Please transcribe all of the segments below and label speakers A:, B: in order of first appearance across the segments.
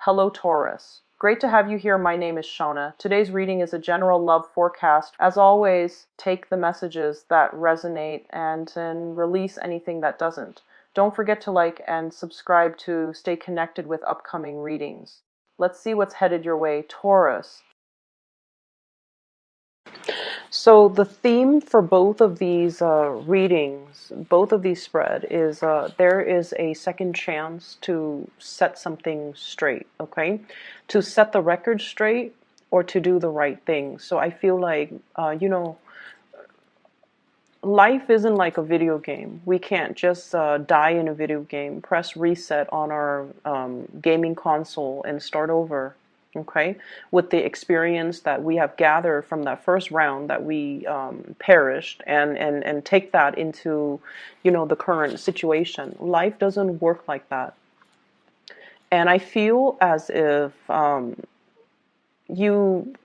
A: Hello, Taurus. Great to have you here. My name is Shona. Today's reading is a general love forecast. As always, take the messages that resonate and then release anything that doesn't. Don't forget to like and subscribe to stay connected with upcoming readings. Let's see what's headed your way, Taurus. So the theme for both of these readings, both of these spread, is there is a second chance to set something straight, okay? To set the record straight or to do the right thing. So I feel like, life isn't like a video game. We can't just die in a video game, press reset on our gaming console and start over. Okay, with the experience that we have gathered from that first round that we perished, and take that into, the current situation. Life doesn't work like that, and I feel as if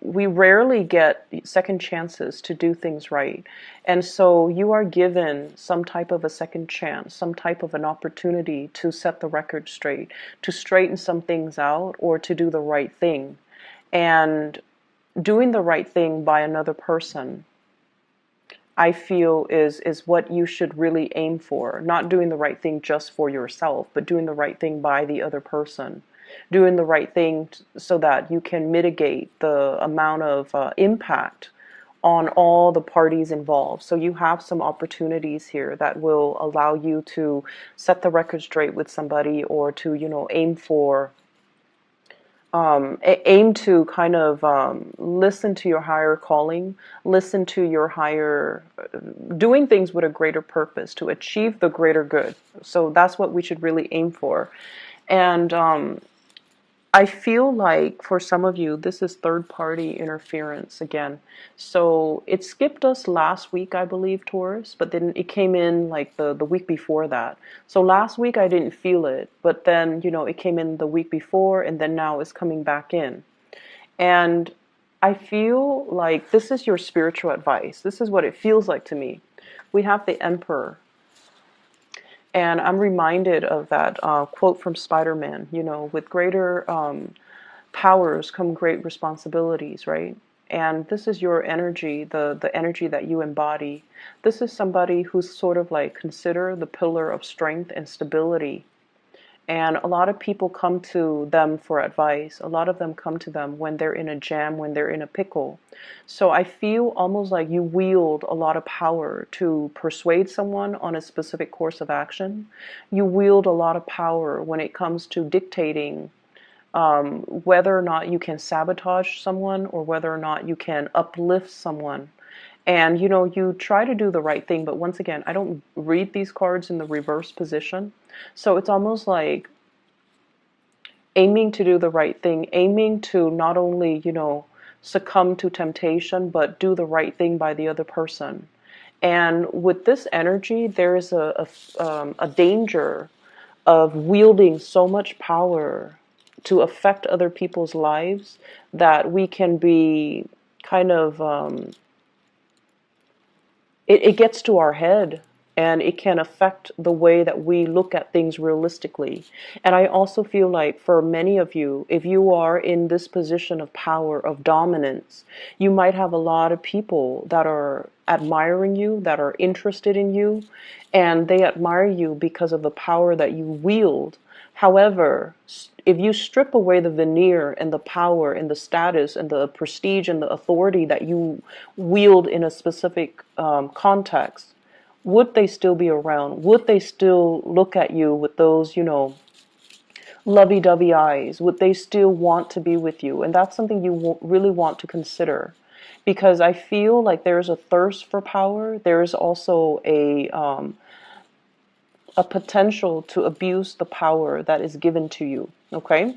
A: we rarely get second chances to do things right. And so you are given some type of a second chance, some type of an opportunity to set the record straight, to straighten some things out, or to do the right thing. And doing the right thing by another person, I feel is what you should really aim for. Not doing the right thing just for yourself, but doing the right thing by the other person. Doing the right thing so that you can mitigate the amount of impact on all the parties involved. So you have some opportunities here that will allow you to set the record straight with somebody, or to, aim to kind of listen to your higher calling, listen to your higher, doing things with a greater purpose to achieve the greater good. So that's what we should really aim for. And I feel like for some of you, this is third party interference again. So it skipped us last week, I believe, Taurus, but then it came in like the week before that. So last week I didn't feel it, but then, it came in the week before, and then now it's coming back in. And I feel like this is your spiritual advice. This is what it feels like to me. We have the Emperor. And I'm reminded of that quote from Spider-Man, with greater powers come great responsibilities, right? And this is your energy, the energy that you embody. This is somebody who's sort of like considered the pillar of strength and stability. And a lot of people come to them for advice. A lot of them come to them when they're in a jam, when they're in a pickle. So I feel almost like you wield a lot of power to persuade someone on a specific course of action. You wield a lot of power when it comes to dictating whether or not you can sabotage someone, or whether or not you can uplift someone. And you try to do the right thing, but once again, I don't read these cards in the reverse position. So it's almost like aiming to do the right thing, aiming to not only, succumb to temptation, but do the right thing by the other person. And with this energy, there is a danger of wielding so much power to affect other people's lives that we can be kind of it gets to our head, and it can affect the way that we look at things realistically. And I also feel like for many of you, if you are in this position of power, of dominance, you might have a lot of people that are admiring you, that are interested in you, and they admire you because of the power that you wield. However, if you strip away the veneer and the power and the status and the prestige and the authority that you wield in a specific context, would they still be around? Would they still look at you with those, lovey-dovey eyes? Would they still want to be with you? And that's something you really want to consider, because I feel like there's a thirst for power. There is also a potential to abuse the power that is given to you, okay?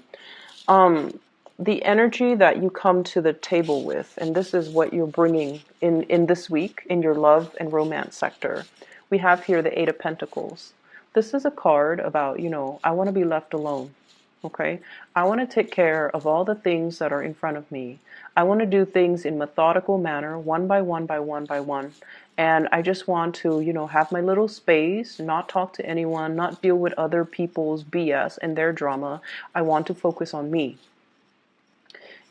A: The energy that you come to the table with, and this is what you're bringing in this week in your love and romance sector. We have here the Eight of Pentacles. This is a card about, I want to be left alone. Okay? I want to take care of all the things that are in front of me. I want to do things in methodical manner, one by one by one by one. And I just want to, have my little space, not talk to anyone, not deal with other people's BS and their drama. I want to focus on me.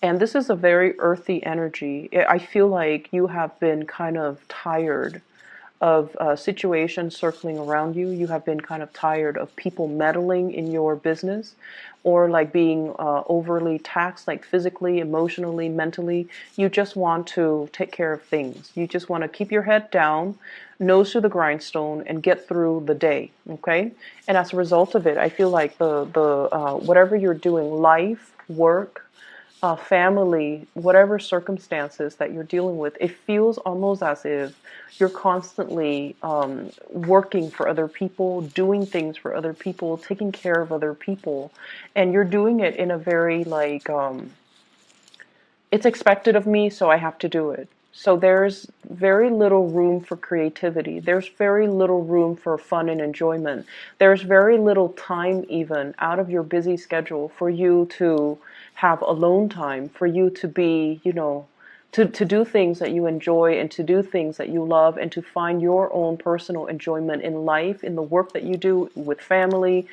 A: And this is a very earthy energy. I feel like you have been kind of tired of situations circling around you. You have been kind of tired of people meddling in your business, or like being overly taxed, like physically, emotionally, mentally. You just want to take care of things. You just want to keep your head down, nose to the grindstone, and get through the day. Okay, and as a result of it, I feel like the whatever you're doing, life, work, family, whatever circumstances that you're dealing with, it feels almost as if you're constantly working for other people, doing things for other people, taking care of other people, and you're doing it in a very like, it's expected of me, so I have to do it. So there's very little room for creativity. There's very little room for fun and enjoyment. There's very little time even out of your busy schedule for you to have alone time, for you to be, to do things that you enjoy and to do things that you love and to find your own personal enjoyment in life, in the work that you do with family,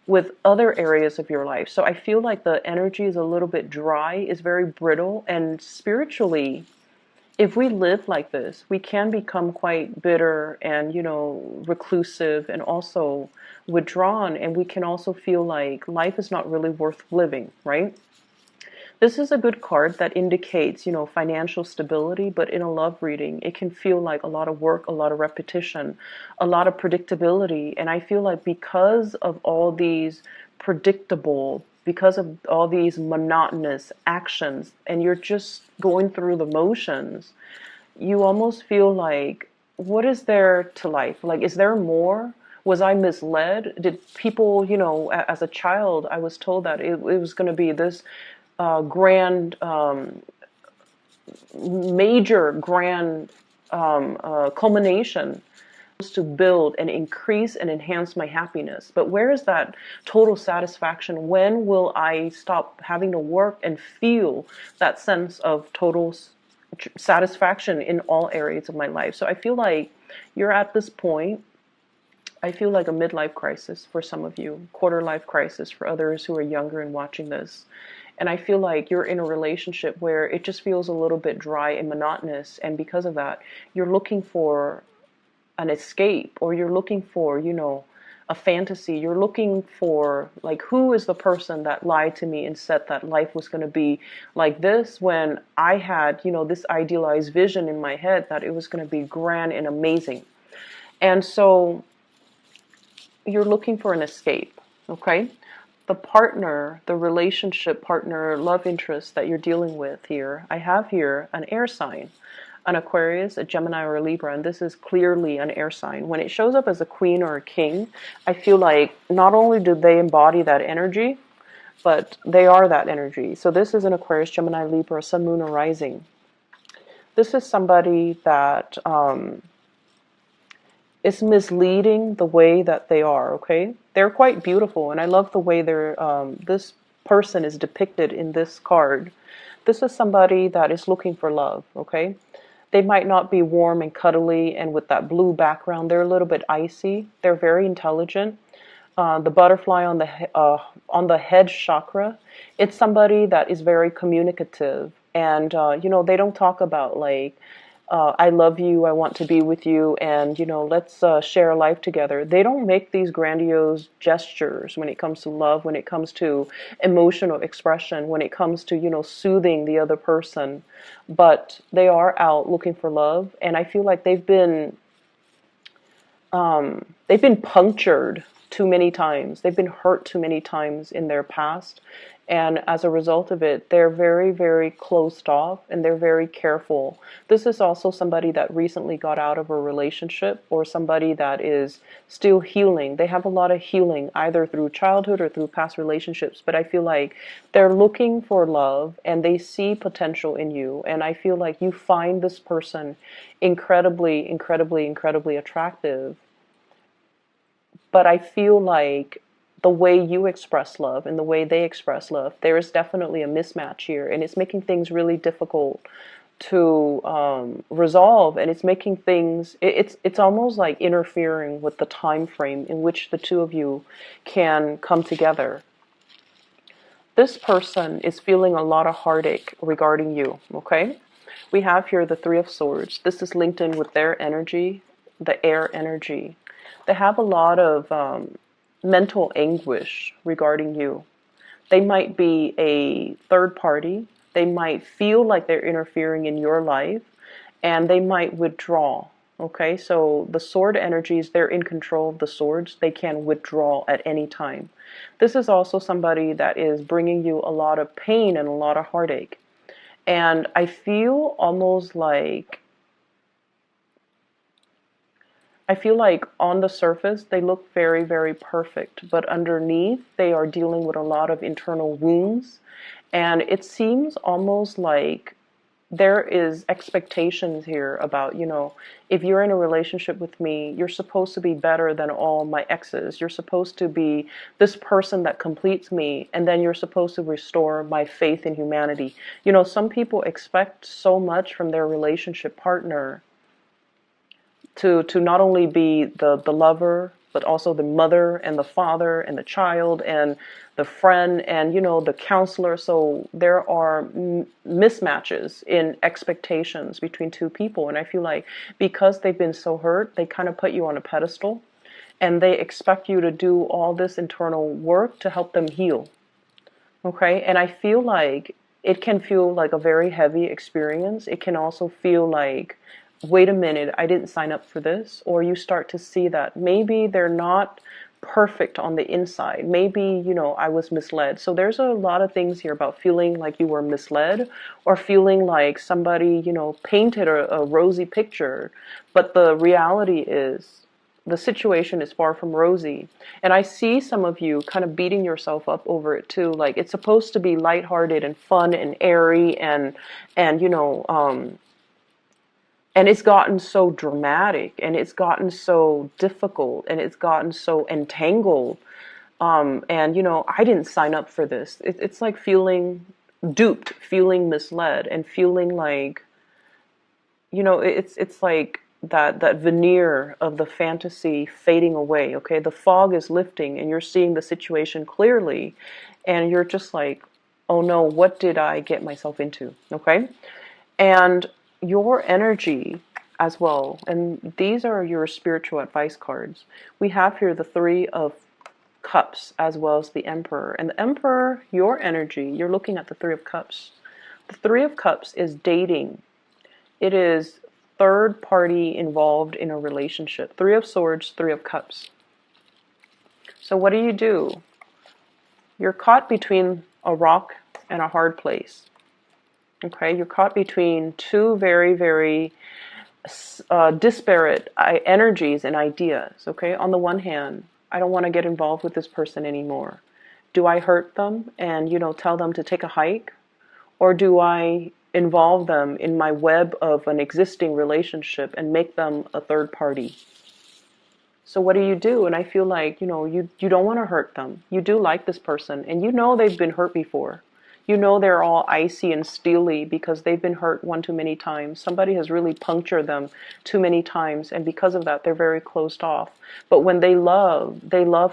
A: with other areas of your life. So I feel like the energy is a little bit dry, is very brittle, and spiritually, if we live like this, we can become quite bitter and, reclusive and also withdrawn, and we can also feel like life is not really worth living, right? This is a good card that indicates, financial stability, but in a love reading, it can feel like a lot of work, a lot of repetition, a lot of predictability. And I feel like because of all these predictable, because of all these monotonous actions, and you're just going through the motions, you almost feel like, what is there to life? Like, is there more? Was I misled? Did people, as a child, I was told that it was going to be this grand, major, grand culmination to build and increase and enhance my happiness. But where is that total satisfaction? When will I stop having to work and feel that sense of total satisfaction in all areas of my life? So I feel like you're at this point. I feel like a midlife crisis for some of you, quarter life crisis for others who are younger and watching this. And I feel like you're in a relationship where it just feels a little bit dry and monotonous. And because of that, you're looking for an escape, or you're looking for, a fantasy. You're looking for, like, who is the person that lied to me and said that life was going to be like this when I had, this idealized vision in my head that it was going to be grand and amazing. And so you're looking for an escape, okay? The partner, the relationship partner, love interest that you're dealing with here, I have here an air sign, an Aquarius, a Gemini, or a Libra, and this is clearly an air sign. When it shows up as a queen or a king, I feel like not only do they embody that energy, but they are that energy. So this is an Aquarius, Gemini, Libra, Sun, Moon, or Rising. This is somebody that it's misleading the way that they are, okay? They're quite beautiful, and I love the way this person is depicted in this card. This is somebody that is looking for love, okay? They might not be warm and cuddly and with that blue background. They're a little bit icy. They're very intelligent. The butterfly on the head chakra, it's somebody that is very communicative. And, they don't talk about like, I love you, I want to be with you, and, let's share life together. They don't make these grandiose gestures when it comes to love, when it comes to emotional expression, when it comes to, soothing the other person. But they are out looking for love, and I feel like they've been punctured too many times. They've been hurt too many times in their past. And as a result of it, they're very, very closed off and they're very careful. This is also somebody that recently got out of a relationship, or somebody that is still healing. They have a lot of healing either through childhood or through past relationships. But I feel like they're looking for love and they see potential in you. And I feel like you find this person incredibly, incredibly, incredibly attractive. But I feel like the way you express love and the way they express love, there is definitely a mismatch here, and it's making things really difficult to resolve, and it's making things, it's almost like interfering with the time frame in which the two of you can come together. This person is feeling a lot of heartache regarding you, okay? We have here the Three of Swords. This is linked in with their energy, the air energy. They have a lot of mental anguish regarding you. They might be a third party. They might feel like they're interfering in your life, and they might withdraw. Okay, so the sword energies, they're in control of the swords. They can withdraw at any time. This is also somebody that is bringing you a lot of pain and a lot of heartache. And I feel almost like, I feel like on the surface, they look very, very perfect. But underneath, they are dealing with a lot of internal wounds. And it seems almost like there is expectations here about, if you're in a relationship with me, you're supposed to be better than all my exes. You're supposed to be this person that completes me, and then you're supposed to restore my faith in humanity. Some people expect so much from their relationship partner to not only be the lover, but also the mother and the father and the child and the friend and, the counselor. So there are mismatches in expectations between two people. And I feel like because they've been so hurt, they kind of put you on a pedestal and they expect you to do all this internal work to help them heal. Okay. And I feel like it can feel like a very heavy experience. It can also feel like, wait a minute, I didn't sign up for this. Or you start to see that maybe they're not perfect on the inside. Maybe, I was misled. So there's a lot of things here about feeling like you were misled or feeling like somebody, painted a rosy picture. But the reality is the situation is far from rosy. And I see some of you kind of beating yourself up over it too. Like it's supposed to be lighthearted and fun and airy and and it's gotten so dramatic, and it's gotten so difficult, and it's gotten so entangled. And, I didn't sign up for this. It's like feeling duped, feeling misled, and feeling like, it's like that veneer of the fantasy fading away, okay? The fog is lifting, and you're seeing the situation clearly, and you're just like, oh no, what did I get myself into, okay? And your energy as well, and these are your spiritual advice cards. We have here the Three of Cups as well as the Emperor. And the Emperor, your energy, you're looking at the Three of Cups. The Three of Cups is dating. It is third party involved in a relationship. Three of Swords, Three of Cups. So what do? You're caught between a rock and a hard place. Okay, you're caught between two very, very disparate energies and ideas. Okay, on the one hand, I don't want to get involved with this person anymore. Do I hurt them and, tell them to take a hike? Or do I involve them in my web of an existing relationship and make them a third party? So what do? And I feel like, you don't want to hurt them. You do like this person, and they've been hurt before. They're all icy and steely because they've been hurt one too many times. Somebody has really punctured them too many times, and because of that, they're very closed off. But when they love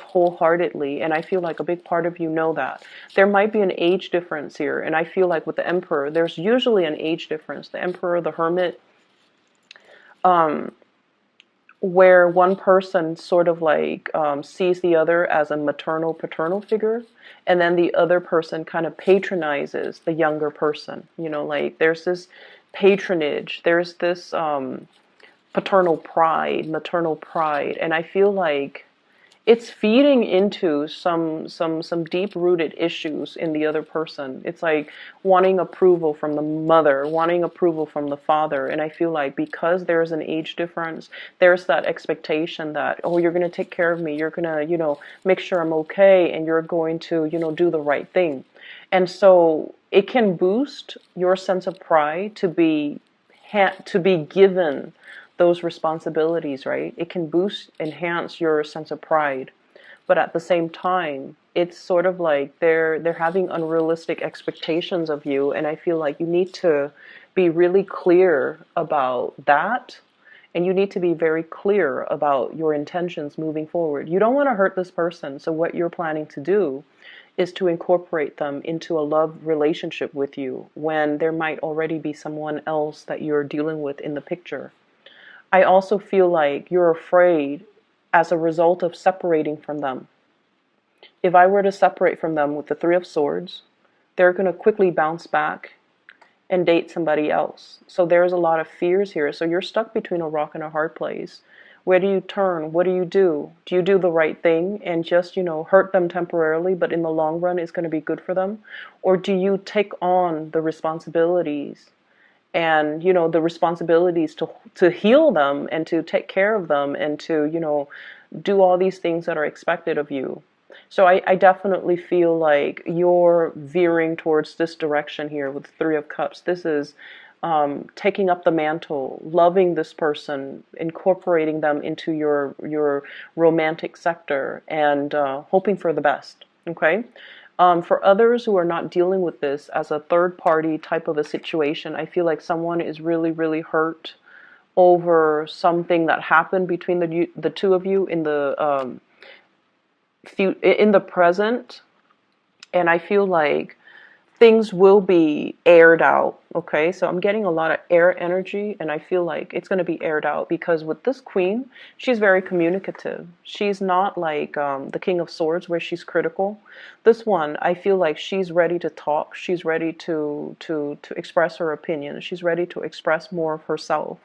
A: wholeheartedly, and I feel like a big part of you know that. There might be an age difference here, and I feel like with the Emperor, there's usually an age difference. The Emperor, the Hermit, where one person sort of like sees the other as a maternal, paternal figure, and then the other person kind of patronizes the younger person. Like there's this patronage, there's this paternal pride, maternal pride, and I feel like it's feeding into some deep-rooted issues in the other person. It's like wanting approval from the mother, wanting approval from the father. And I feel like because there's an age difference, there's that expectation that, oh, you're going to take care of me. You're going to, make sure I'm okay. And you're going to, do the right thing. And so it can boost your sense of pride to be given those responsibilities, right? It can enhance your sense of pride. but at the same time, it's sort of like they're having unrealistic expectations of you, and I feel like you need to be really clear about that, and you need to be very clear about your intentions moving forward. You don't want to hurt this person, so what you're planning to do is to incorporate them into a love relationship with you when there might already be someone else that you're dealing with in the picture. I also feel like you're afraid as a result of separating from them. If I were to separate from them with the Three of Swords, they're going to quickly bounce back and date somebody else. So there's a lot of fears here. So you're stuck between a rock and a hard place. Where do you turn? What do you do? Do you do the right thing and just, hurt them temporarily, but in the long run it's going to be good for them? Or do you take on the responsibilities and, the responsibilities to heal them and to take care of them and to, do all these things that are expected of you? So I definitely feel like you're veering towards this direction here with the Three of Cups. This is taking up the mantle, loving this person, incorporating them into your romantic sector, and hoping for the best. Okay. For others who are not dealing with this as a third party type of a situation, I feel like someone is really, really hurt over something that happened between the two of you in the present, and I feel like things will be aired out. Okay, so I'm getting a lot of air energy, and I feel like it's going to be aired out because with this queen, she's very communicative. She's not like the King of Swords where she's critical. This one, I feel like she's ready to talk. She's ready to express her opinion. She's ready to express more of herself.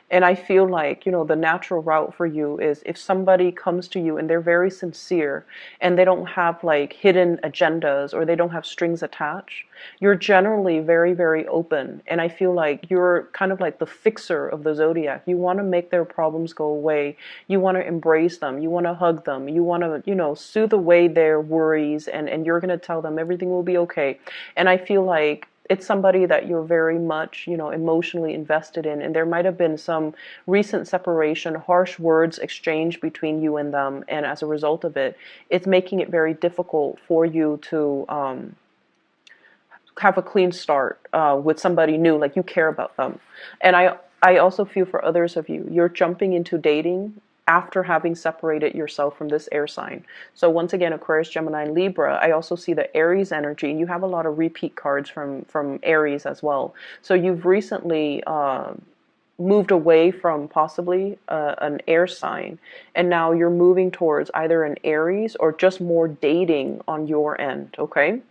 A: And I feel like, the natural route for you is if somebody comes to you and they're very sincere and they don't have like hidden agendas or they don't have strings attached, you're generally very, very open. And I feel like you're kind of like the fixer of the zodiac. You want to make their problems go away. You want to embrace them. You want to hug them. You want to, soothe away their worries, and you're going to tell them everything will be okay. And I feel like it's somebody that you're very much, emotionally invested in. And there might have been some recent separation, harsh words exchanged between you and them. And as a result of it, it's making it very difficult for you to have a clean start with somebody new, like you care about them. And I also feel for others of you, you're jumping into dating after having separated yourself from this air sign. So once again, Aquarius, Gemini, and Libra, I also see the Aries energy, and you have a lot of repeat cards from Aries as well. So you've recently moved away from possibly an air sign, and now you're moving towards either an Aries or just more dating on your end, okay?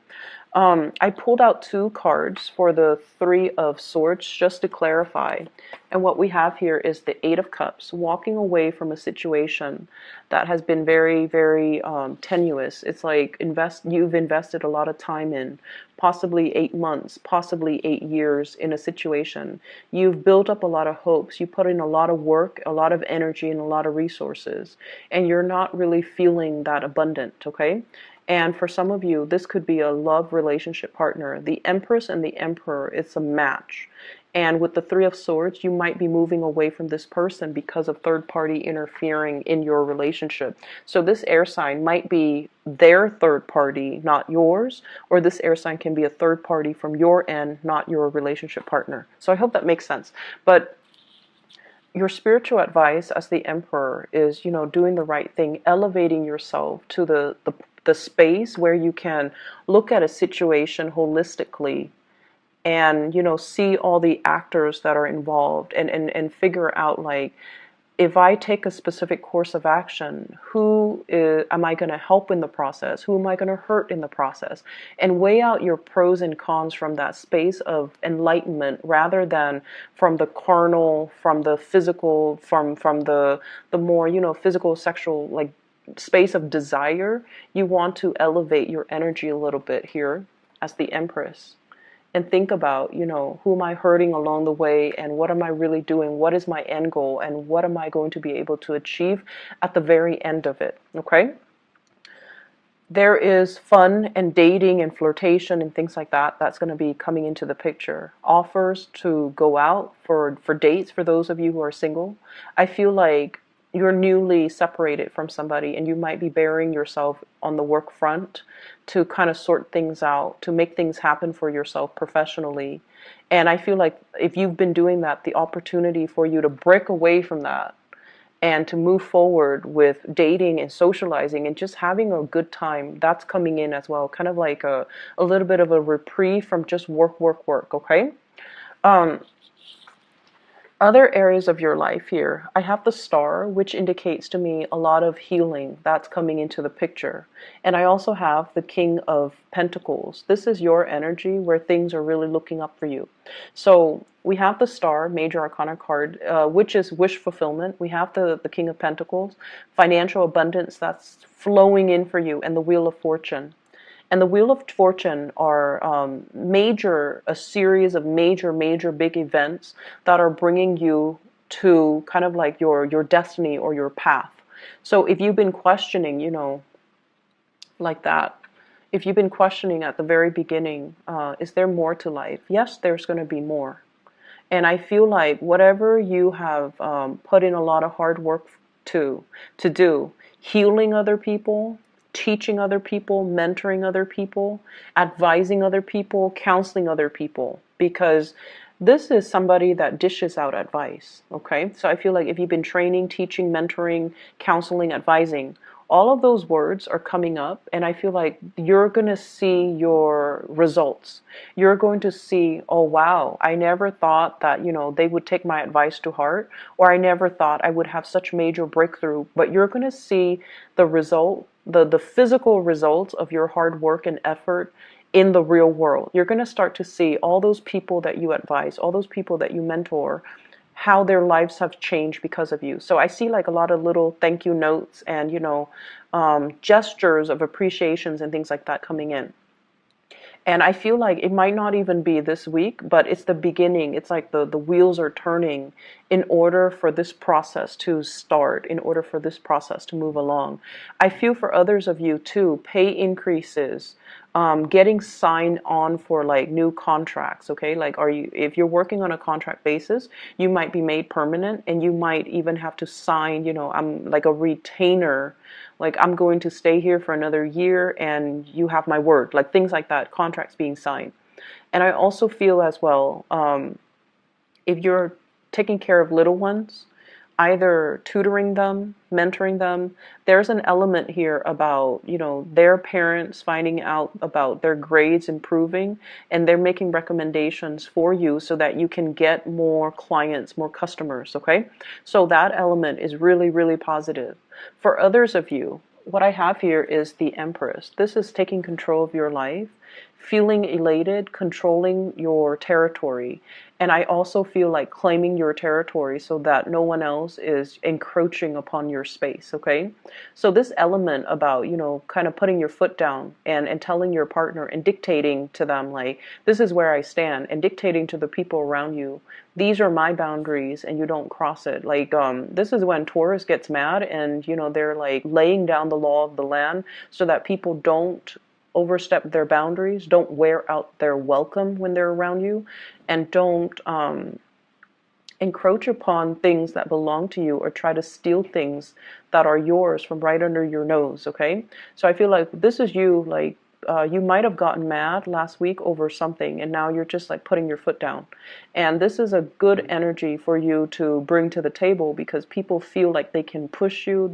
A: I pulled out two cards for the Three of Swords just to clarify. And what we have here is the Eight of Cups, walking away from a situation that has been very, very tenuous. It's like you've invested a lot of time in, possibly 8 months, possibly 8 years in a situation. You've built up a lot of hopes. You put in a lot of work, a lot of energy, and a lot of resources. And you're not really feeling that abundant, okay? And for some of you, this could be a love relationship partner. The Empress and the Emperor, it's a match. And with the Three of Swords, you might be moving away from this person because of third party interfering in your relationship. So this air sign might be their third party, not yours, or this air sign can be a third party from your end, not your relationship partner. So I hope that makes sense. But your spiritual advice as the Emperor is, doing the right thing, elevating yourself to the space where you can look at a situation holistically and, see all the actors that are involved and figure out, like, if I take a specific course of action, am I going to help in the process? Who am I going to hurt in the process? And weigh out your pros and cons from that space of enlightenment rather than from the carnal, from the physical, from the more, physical, sexual, like, space of desire. You want to elevate your energy a little bit here as the Empress and think about, who am I hurting along the way, and what am I really doing? What is my end goal, and what am I going to be able to achieve at the very end of it, okay? There is fun and dating and flirtation and things like that. That's going to be coming into the picture. Offers to go out for dates for those of you who are single. I feel like you're newly separated from somebody, and you might be burying yourself on the work front to kind of sort things out, to make things happen for yourself professionally. And I feel like if you've been doing that, the opportunity for you to break away from that and to move forward with dating and socializing and just having a good time, that's coming in as well. Kind of like a little bit of a reprieve from just work, work, work, okay? Um, Other areas of your life here, I have the star, which indicates to me a lot of healing that's coming into the picture. And I also have the King of Pentacles. This is your energy where things are really looking up for you. So we have the star, major arcana card, which is wish fulfillment. We have the King of Pentacles, financial abundance that's flowing in for you, and the Wheel of Fortune. And the Wheel of Fortune are a series of major big events that are bringing you to kind of like your destiny or your path. So if you've been questioning, like that, if you've been questioning at the very beginning, is there more to life? Yes, there's going to be more. And I feel like whatever you have put in a lot of hard work to do, healing other people, teaching other people, mentoring other people, advising other people, counseling other people, because this is somebody that dishes out advice, okay? So I feel like if you've been training, teaching, mentoring, counseling, advising, all of those words are coming up, and I feel like you're going to see your results. You're going to see, oh wow, I never thought that, they would take my advice to heart, or I never thought I would have such major breakthrough. But you're going to see the result, the physical results of your hard work and effort in the real world. You're going to start to see all those people that you advise, all those people that you mentor, how their lives have changed because of you. So I see like a lot of little thank you notes and, gestures of appreciations and things like that coming in. And I feel like it might not even be this week, but it's the beginning. It's like the wheels are turning in order for this process to start, in order for this process to move along. I feel for others of you too, pay increases, getting signed on for like new contracts, okay? Like if you're working on a contract basis, you might be made permanent, and you might even have to sign, I'm like a retainer, like I'm going to stay here for another year and you have my word, like things like that, contracts being signed. And I also feel as well, if you're taking care of little ones, either tutoring them, mentoring them, there's an element here about, their parents finding out about their grades improving, and they're making recommendations for you so that you can get more clients, more customers, okay? So that element is really, really positive. For others of you, what I have here is the Empress. This is taking control of your life, feeling elated, controlling your territory. And I also feel like claiming your territory so that no one else is encroaching upon your space, okay? So this element about, kind of putting your foot down and telling your partner and dictating to them, like, this is where I stand, and dictating to the people around you, these are my boundaries and you don't cross it. Like, this is when Taurus gets mad and, they're like laying down the law of the land so that people don't overstep their boundaries, don't wear out their welcome when they're around you, and don't encroach upon things that belong to you or try to steal things that are yours from right under your nose, okay? So I feel like this is you, like, you might have gotten mad last week over something, and now you're just like putting your foot down. And this is a good energy for you to bring to the table, because people feel like they can push you.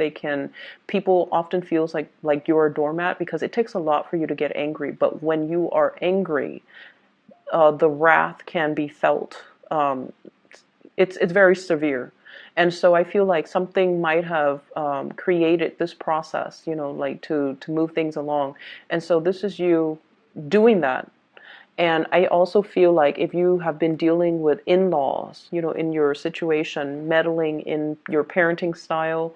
A: People often feels like you're a doormat, because it takes a lot for you to get angry. But when you are angry, the wrath can be felt. It's very severe. And so I feel like something might have created this process, like to move things along. And so this is you doing that. And I also feel like if you have been dealing with in-laws, in your situation, meddling in your parenting style,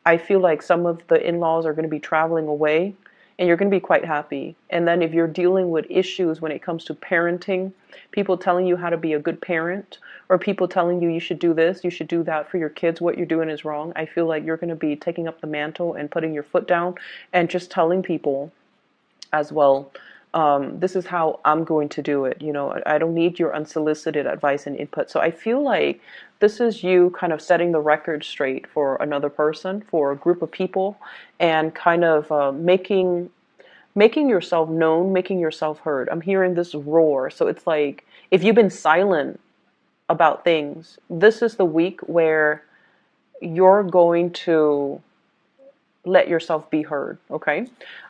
A: I feel like some of the in-laws are going to be traveling away, and you're going to be quite happy. And then if you're dealing with issues when it comes to parenting, people telling you how to be a good parent, or people telling you should do this, you should do that for your kids, what you're doing is wrong, I feel like you're going to be taking up the mantle and putting your foot down and just telling people as well, This is how I'm going to do it. I don't need your unsolicited advice and input. So I feel like this is you kind of setting the record straight for another person, for a group of people, and kind of making yourself known, making yourself heard. I'm hearing this roar. So it's like if you've been silent about things, this is the week where you're going to let yourself be heard. Okay.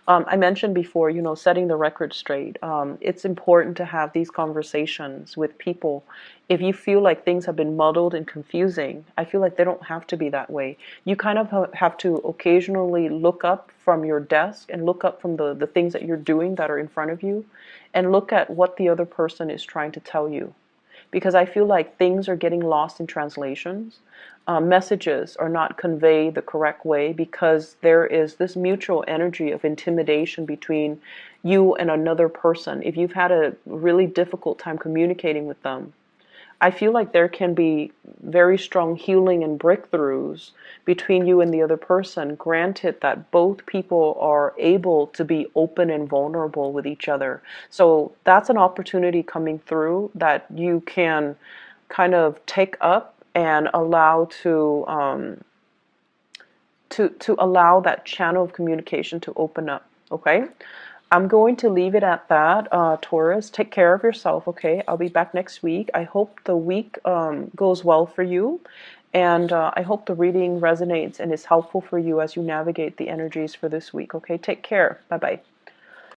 A: I mentioned before, setting the record straight. It's important to have these conversations with people. If you feel like things have been muddled and confusing, I feel like they don't have to be that way. You kind of have to occasionally look up from your desk and look up from the things that you're doing that are in front of you and look at what the other person is trying to tell you, because I feel like things are getting lost in translations. Messages are not conveyed the correct way because there is this mutual energy of intimidation between you and another person. If you've had a really difficult time communicating with them, I feel like there can be very strong healing and breakthroughs between you and the other person, granted that both people are able to be open and vulnerable with each other. So that's an opportunity coming through that you can kind of take up and allow to allow that channel of communication to open up. Okay. I'm going to leave it at that, Taurus. Take care of yourself, okay? I'll be back next week. I hope the week goes well for you, and I hope the reading resonates and is helpful for you as you navigate the energies for this week, okay? Take care. Bye-bye.